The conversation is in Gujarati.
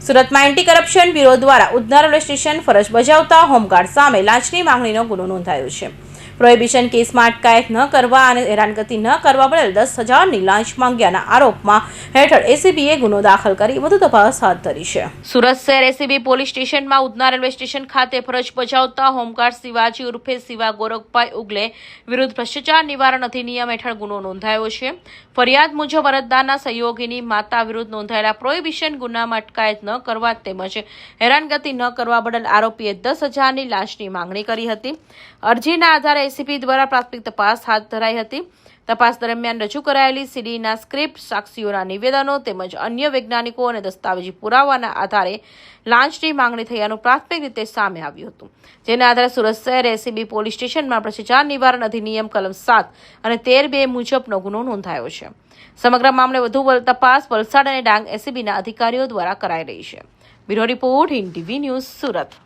સુરતમાં એન્ટી કરપ્શન બ્યુરો દ્વારા ઉધના રેલવે સ્ટેશન ફરજ બજાવતા હોમગાર્ડ સામે લાંચની માંગણીનો ગુનો નોંધાયો છે. પ્રોહિબિશન કેસમાં અટકાયત ન કરવા અને હેરાનગતિ ન કરવા બદલ 10,000ની લાંચ માંગ્યાના આરોપમાં હેઠળ એસીબીએ ગુનો દાખલ કરી વધુ તપાસ હાથ ધરી છે. સુરત શહેર એસીબી પોલીસ સ્ટેશનમાં ઉધના રેલવે સ્ટેશન ખાતે ફરજ બજાવતા હોમગાર્ડ શિવાજી ઉર્ફે શિવા ગોરખભાઈ ઉગલે વિરુદ્ધ ભ્રષ્ટાચાર નિવારણ અધિનિયમ હેઠળ ગુનો નોંધાયો છે. ફરિયાદ મુજબ અરજદારના સહયોગીની માતા વિરુદ્ધ નોંધાયેલા પ્રોહિબિશન ગુનામાં અટકાયત ન કરવા તેમજ હેરાનગતિ ન કરવા બદલ આરોપીએ 10,000ની લાંચની માંગણી કરી હતી. અરજીના આધારે એસીપી દ્વારા પ્રાથમિક તપાસ હાથ ધરાઈ હતી. તપાસ દરમિયાન રજૂ કરાયેલી સીડીના સ્ક્રિપ્ટ, સાક્ષીઓના નિવેદનો તેમજ અન્ય વૈજ્ઞાનિકો અને દસ્તાવેજી પુરાવાના આધારે લાંચની માંગણી થયાનું પ્રાથમિક રીતે સામે આવ્યું હતું. જેના આધારે સુરત શહેર એસીબી પોલીસ સ્ટેશનમાં ભ્રષ્ટાચાર નિવારણ અધિનિયમ કલમ 7 અને 13(2) મુજબનો ગુનો નોંધાયો છે. સમગ્ર મામલે વધુ તપાસ વલસાડ અને ડાંગ એસીબીના અધિકારીઓ દ્વારા કરાઈ રહી છે. Bureau report, Hind TV news, Surat.